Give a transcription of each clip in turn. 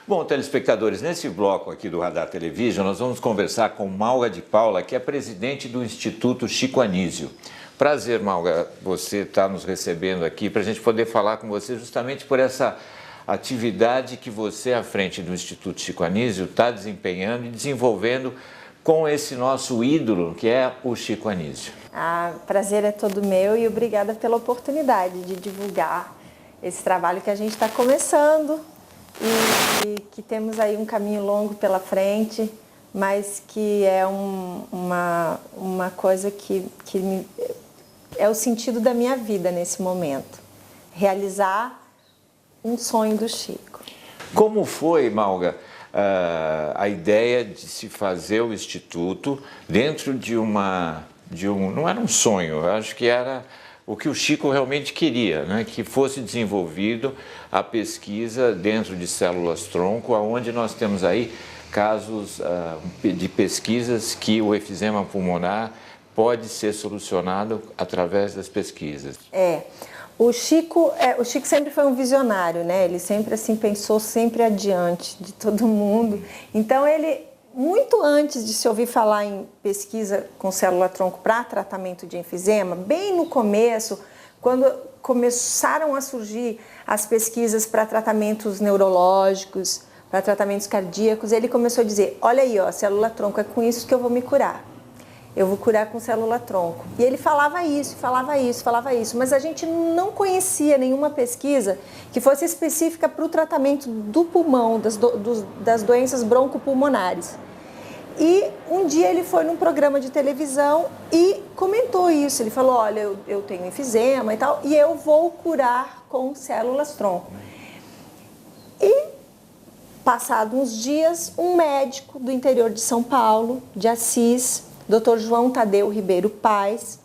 Bom, telespectadores, nesse bloco aqui do Radar Television, nós vamos conversar com Malga de Paula, que é presidente do Instituto Chico Anísio. Prazer, Malga, você está nos recebendo aqui para a gente poder falar com você justamente por essa atividade que você, à frente do Instituto Chico Anísio, está desempenhando e desenvolvendo com esse nosso ídolo, que é o Chico Anísio. Prazer é todo meu e obrigada pela oportunidade de divulgar esse trabalho que a gente está começando e que temos aí um caminho longo pela frente, mas que é uma coisa que é o sentido da minha vida nesse momento. Realizar um sonho do Chico. Como foi, Malga, a ideia de se fazer o Instituto dentro de não era um sonho, eu acho que era o que o Chico realmente queria, né? Que fosse desenvolvido a pesquisa dentro de células-tronco, onde nós temos aí casos de pesquisas que o efizema pulmonar pode ser solucionado através das pesquisas. O Chico sempre foi um visionário, né? Ele sempre assim pensou sempre adiante de todo mundo. Então ele, muito antes de se ouvir falar em pesquisa com célula-tronco para tratamento de enfisema, bem no começo, quando começaram a surgir as pesquisas para tratamentos neurológicos, para tratamentos cardíacos, ele começou a dizer, olha aí, ó, célula-tronco, é com isso que eu vou me curar. Eu vou curar com célula-tronco. E ele falava isso, mas a gente não conhecia nenhuma pesquisa que fosse específica para o tratamento do pulmão, das doenças broncopulmonares. E um dia ele foi num programa de televisão e comentou isso. Ele falou, olha, eu tenho enfisema e tal, e eu vou curar com células-tronco. E, passados uns dias, um médico do interior de São Paulo, de Assis, Dr. João Tadeu Ribeiro Paes,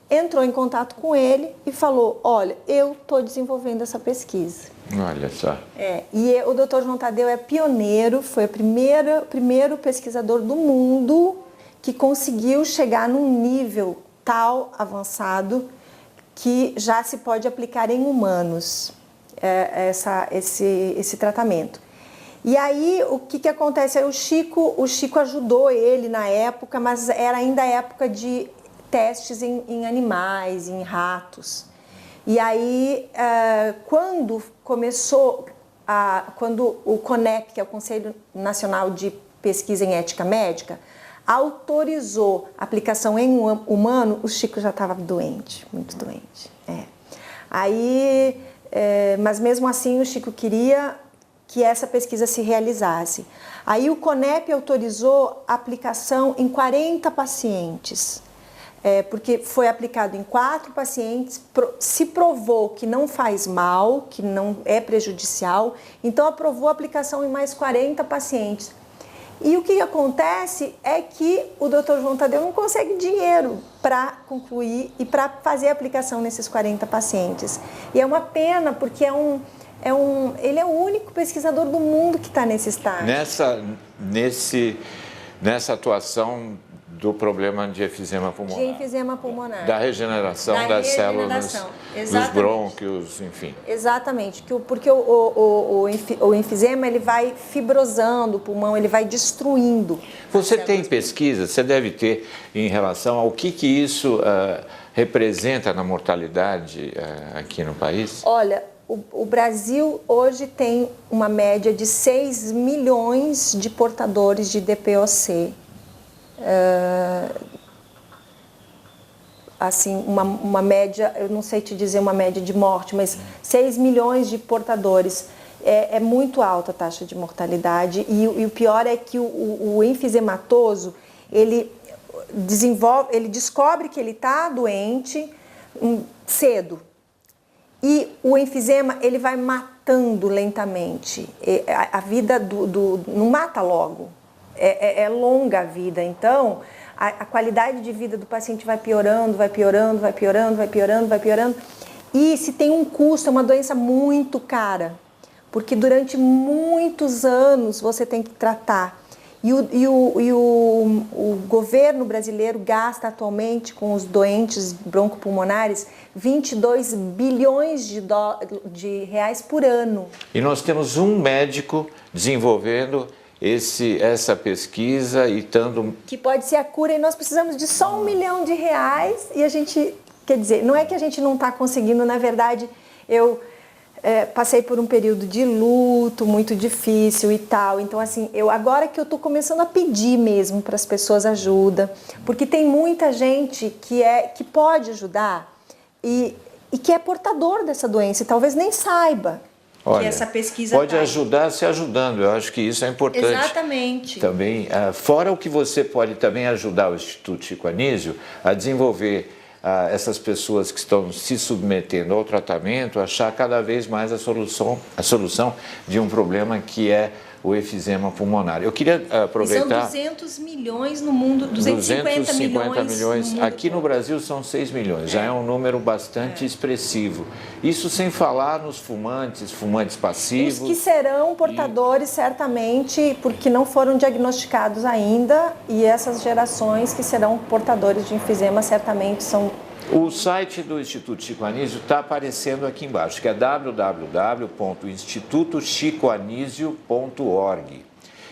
entrou em contato com ele e falou, olha, eu estou desenvolvendo essa pesquisa. Olha só. E o Dr. João Tadeu é pioneiro, foi o primeiro pesquisador do mundo que conseguiu chegar num nível tal avançado que já se pode aplicar em humanos esse tratamento. E aí, o que acontece? O Chico ajudou ele na época, mas era ainda a época de testes em animais, em ratos. E aí, quando o CONEP, que é o Conselho Nacional de Pesquisa em Ética Médica, autorizou a aplicação em humano, o Chico já estava doente, muito doente. Mas mesmo assim, o Chico queria que essa pesquisa se realizasse. Aí o CONEP autorizou a aplicação em 40 pacientes, porque foi aplicado em 4 pacientes, se provou que não faz mal, que não é prejudicial, então aprovou a aplicação em mais 40 pacientes. E o que acontece é que o Dr. João Tadeu não consegue dinheiro para concluir e para fazer a aplicação nesses 40 pacientes. E é uma pena, porque ele é o único pesquisador do mundo que está nesse estágio. Nessa atuação do problema de efizema pulmonar. De enfisema pulmonar. Da regeneração das células, dos brônquios, enfim. Exatamente, porque o enfisema ele vai fibrosando o pulmão, ele vai destruindo. Você tem pesquisa, você deve ter em relação ao que isso representa na mortalidade aqui no país? Olha, o Brasil hoje tem uma média de 6 milhões de portadores de DPOC. Assim, uma média, eu não sei te dizer uma média de morte, mas 6 milhões de portadores. É muito alta a taxa de mortalidade e o pior é que o enfisematoso, ele descobre que ele está doente cedo. E o enfisema, ele vai matando lentamente. A vida não mata logo, é longa a vida. Então, a qualidade de vida do paciente vai piorando. E se tem um custo, é uma doença muito cara, porque durante muitos anos você tem que tratar. O governo brasileiro gasta atualmente com os doentes broncopulmonares 22 bilhões de reais por ano. E nós temos um médico desenvolvendo essa pesquisa e estando... Que pode ser a cura, e nós precisamos de só R$1 milhão e a gente, quer dizer, não é que a gente não está conseguindo, na verdade, eu passei por um período de luto muito difícil e tal, então assim, agora que eu estou começando a pedir mesmo para as pessoas ajuda, porque tem muita gente que pode ajudar e que é portador dessa doença e talvez nem saiba. Olha, que essa pesquisa pode ajudar se ajudando, eu acho que isso é importante. Exatamente. Também, fora o que você pode também ajudar o Instituto Chico Anísio a desenvolver essas pessoas que estão se submetendo ao tratamento, achar cada vez mais a solução de um problema que é o efizema pulmonar. Eu queria aproveitar... E são 200 milhões no mundo, 250 milhões Aqui no Brasil são 6 milhões, já é um número bastante expressivo. Isso sem falar nos fumantes passivos. Os que serão portadores certamente, porque não foram diagnosticados ainda, e essas gerações que serão portadores de enfisema certamente são... O site do Instituto Chico Anísio está aparecendo aqui embaixo, que é www.institutochicoanisio.org.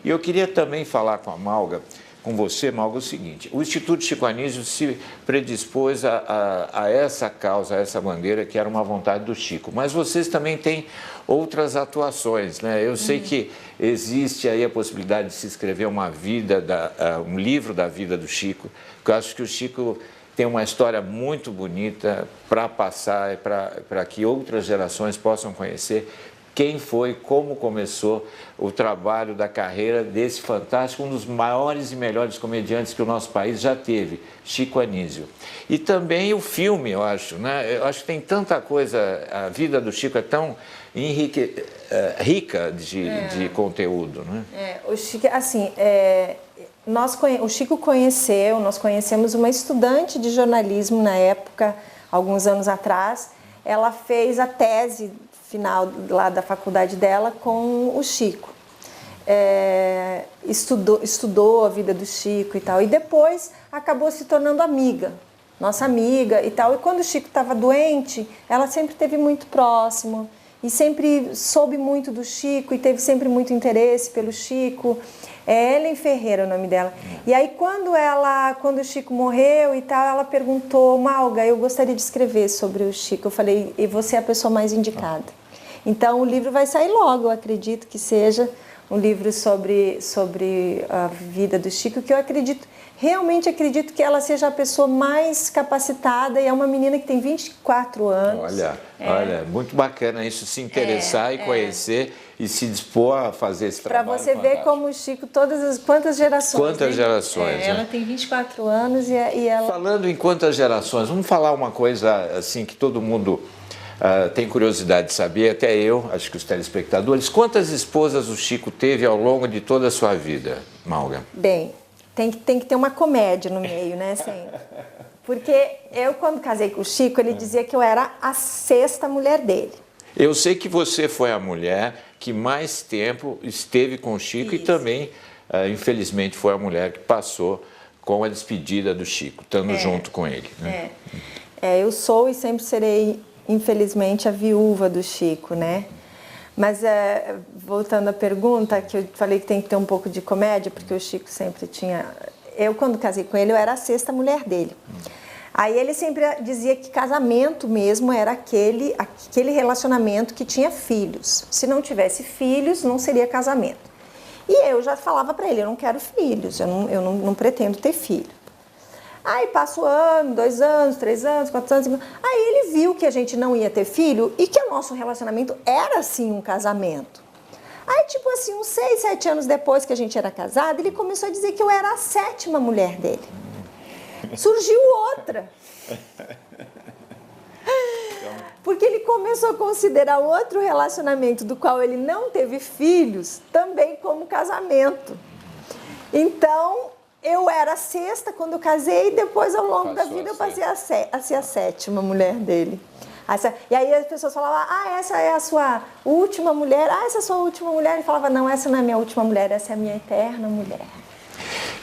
E eu queria também falar com você, Malga, o seguinte: o Instituto Chico Anísio se predispôs a essa causa, a essa bandeira, que era uma vontade do Chico. Mas vocês também têm outras atuações, né? Eu sei que existe aí a possibilidade de se escrever um livro da vida do Chico, porque eu acho que o Chico tem uma história muito bonita para passar, para que outras gerações possam conhecer quem foi, como começou o trabalho da carreira desse fantástico, um dos maiores e melhores comediantes que o nosso país já teve, Chico Anísio. E também o filme, eu acho, né? Eu acho que tem tanta coisa, a vida do Chico é tão rica de conteúdo, né? O Chico, assim, o Chico nós conhecemos uma estudante de jornalismo na época, alguns anos atrás. Ela fez a tese final lá da faculdade dela com o Chico. Estudou a vida do Chico e tal. E depois acabou se tornando amiga, nossa amiga e tal. E quando o Chico estava doente, ela sempre esteve muito próximo e sempre soube muito do Chico e teve sempre muito interesse pelo Chico. Ellen Ferreira é o nome dela. E aí quando o Chico morreu e tal, ela perguntou: Malga, eu gostaria de escrever sobre o Chico. Eu falei: e você é a pessoa mais indicada. Então o livro vai sair logo, eu acredito que seja um livro sobre a vida do Chico, que eu realmente acredito que ela seja a pessoa mais capacitada, e é uma menina que tem 24 anos. Olha, muito bacana isso, se interessar e conhecer e se dispor a fazer esse trabalho. Para você ver como o Chico, quantas gerações. Quantas gerações, Ela tem 24 anos e ela... Falando em quantas gerações, vamos falar uma coisa assim que todo mundo tem curiosidade de saber, até eu, acho que os telespectadores. Quantas esposas o Chico teve ao longo de toda a sua vida, Malga? Bem, tem que ter uma comédia no meio, né, sempre. Porque eu, quando casei com o Chico, ele dizia que eu era a 6ª mulher dele. Eu sei que você foi a mulher que mais tempo esteve com o Chico. Isso. E também, infelizmente, foi a mulher que passou com a despedida do Chico, estando junto com ele. Né? Eu sou e sempre serei, infelizmente, a viúva do Chico, né? Mas, voltando à pergunta, que eu falei que tem que ter um pouco de comédia, porque o Chico sempre tinha... Eu, quando casei com ele, eu era a 6ª mulher dele. Aí ele sempre dizia que casamento mesmo era aquele relacionamento que tinha filhos. Se não tivesse filhos, não seria casamento. E eu já falava para ele: eu não quero filhos, eu não pretendo ter filho. Aí passa 1 ano, 2 anos, 3 anos, 4 anos, 5 anos. Aí ele viu que a gente não ia ter filho e que o nosso relacionamento era, sim, um casamento. Aí, tipo assim, uns 6, 7 anos depois que a gente era casado, ele começou a dizer que eu era a 7ª mulher dele. Surgiu outra. Porque ele começou a considerar outro relacionamento do qual ele não teve filhos também como casamento. Então, eu era a 6ª quando eu casei, e depois, ao longo da vida, eu passei a ser a 7ª mulher dele. E aí as pessoas falavam, essa é a sua última mulher, essa é a sua última mulher. Ele falava, não, essa não é a minha última mulher, essa é a minha eterna mulher.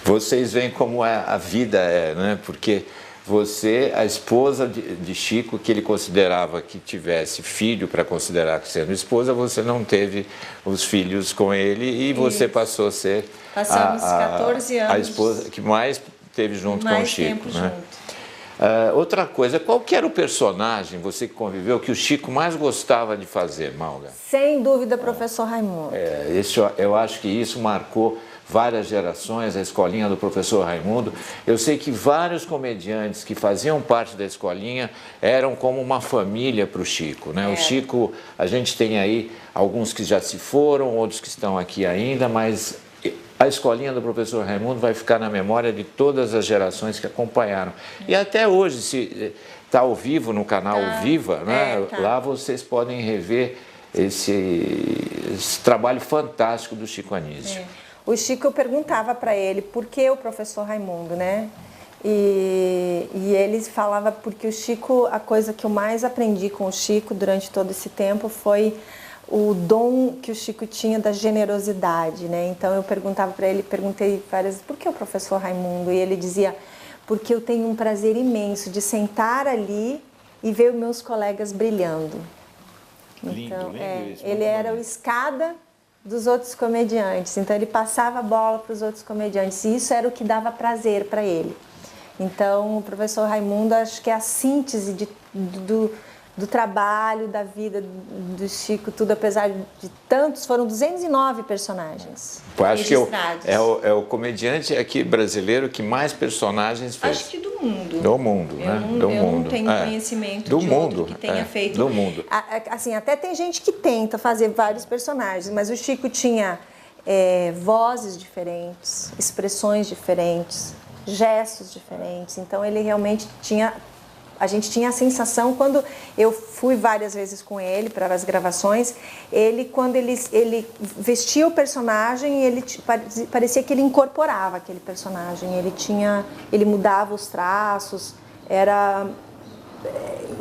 Vocês veem como a vida né? Porque você, a esposa de Chico, que ele considerava que tivesse filho para considerar que sendo esposa, você não teve os filhos com ele e você passou a ser Passamos 14 anos. A esposa que mais teve junto com o Chico. Mais tempo junto. Outra coisa, qual que era o personagem, você que conviveu, que o Chico mais gostava de fazer, Malga? Sem dúvida, professor Raimundo. Eu acho que isso marcou várias gerações, a escolinha do professor Raimundo. Eu sei que vários comediantes que faziam parte da escolinha eram como uma família para o Chico, né? O Chico, a gente tem aí alguns que já se foram, outros que estão aqui ainda, mas a escolinha do professor Raimundo vai ficar na memória de todas as gerações que acompanharam. E até hoje, se está ao vivo no canal Viva, né? Lá vocês podem rever esse trabalho fantástico do Chico Anísio. O Chico, eu perguntava para ele por que o professor Raimundo, né? E ele falava porque o Chico, a coisa que eu mais aprendi com o Chico durante todo esse tempo foi o dom que o Chico tinha da generosidade, né? Então eu perguntava para ele, perguntei várias vezes, por que o professor Raimundo? E ele dizia, porque eu tenho um prazer imenso de sentar ali e ver os meus colegas brilhando. Então, ele era o escada dos outros comediantes, então ele passava a bola para os outros comediantes e isso era o que dava prazer para ele. Então o professor Raimundo, acho que é a síntese do trabalho, da vida do Chico, tudo, apesar de tantos, foram 209 personagens. Eu acho que é o comediante aqui brasileiro que mais personagens fez. Acho que do mundo. Do mundo, né? Eu não tenho conhecimento do de mundo, outro que tenha feito. Do mundo. Assim, até tem gente que tenta fazer vários personagens, mas o Chico tinha vozes diferentes, expressões diferentes, gestos diferentes. Então ele realmente tinha... A gente tinha a sensação, quando eu fui várias vezes com ele para as gravações, quando ele vestia o personagem, parecia que ele incorporava aquele personagem, ele mudava os traços, era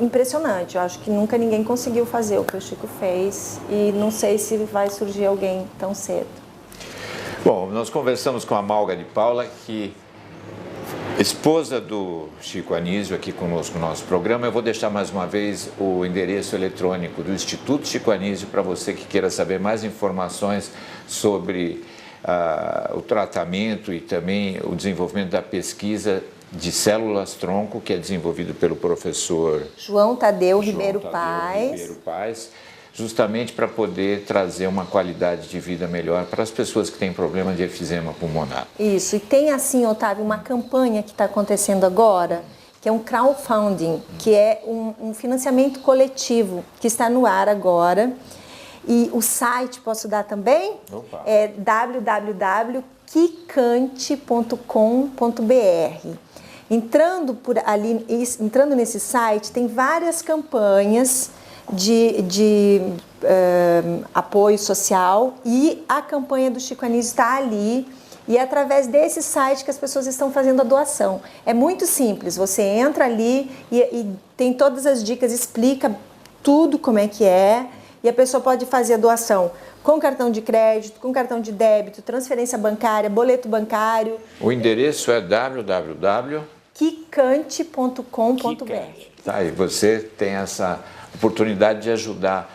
impressionante. Eu acho que nunca ninguém conseguiu fazer o que o Chico fez e não sei se vai surgir alguém tão cedo. Bom, nós conversamos com a Malga de Paula, que esposa do Chico Anísio, aqui conosco no nosso programa. Eu vou deixar mais uma vez o endereço eletrônico do Instituto Chico Anísio para você que queira saber mais informações sobre o tratamento e também o desenvolvimento da pesquisa de células-tronco, que é desenvolvido pelo professor João Tadeu Ribeiro Paes, justamente para poder trazer uma qualidade de vida melhor para as pessoas que têm problema de efizema pulmonar. Isso, e tem assim, Otávio, uma campanha que está acontecendo agora, que é um crowdfunding, que é um financiamento coletivo, que está no ar agora. E o site, posso dar também? Opa. É www.quicante.com.br. Entrando nesse site, tem várias campanhas de apoio social e a campanha do Chico Anísio está ali e é através desse site que as pessoas estão fazendo a doação. É muito simples, você entra ali e tem todas as dicas, explica tudo como é que é e a pessoa pode fazer a doação com cartão de crédito, com cartão de débito, transferência bancária, boleto bancário. O endereço é www.quicante.com.br. Tá, e você tem essa oportunidade de ajudar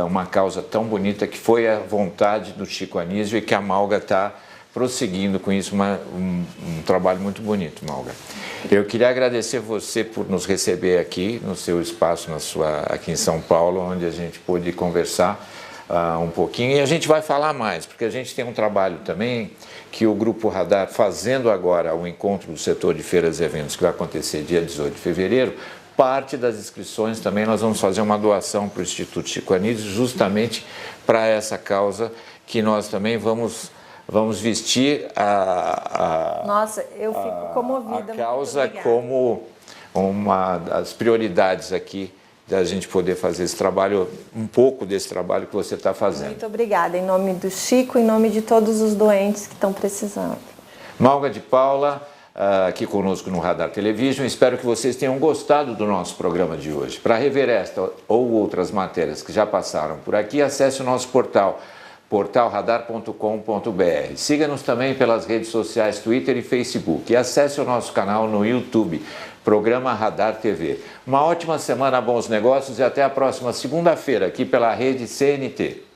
uma causa tão bonita que foi a vontade do Chico Anísio e que a Malga está prosseguindo com isso, um trabalho muito bonito, Malga. Eu queria agradecer você por nos receber aqui no seu espaço, aqui em São Paulo, onde a gente pôde conversar um pouquinho e a gente vai falar mais, porque a gente tem um trabalho também que o Grupo Radar, fazendo agora o encontro do setor de feiras e eventos que vai acontecer dia 18 de fevereiro, parte das inscrições também nós vamos fazer uma doação para o Instituto Chico Anísio, justamente para essa causa que nós também vamos vestir Nossa, eu fico comovida. A causa como uma das prioridades aqui da gente poder fazer esse trabalho, um pouco desse trabalho que você está fazendo. Muito obrigada, em nome do Chico, em nome de todos os doentes que estão precisando. Malga de Paula, aqui conosco no Radar Television. Espero que vocês tenham gostado do nosso programa de hoje. Para rever esta ou outras matérias que já passaram por aqui, acesse o nosso portal, portalradar.com.br. Siga-nos também pelas redes sociais Twitter e Facebook e acesse o nosso canal no YouTube, Programa Radar TV. Uma ótima semana, bons negócios e até a próxima segunda-feira aqui pela rede CNT.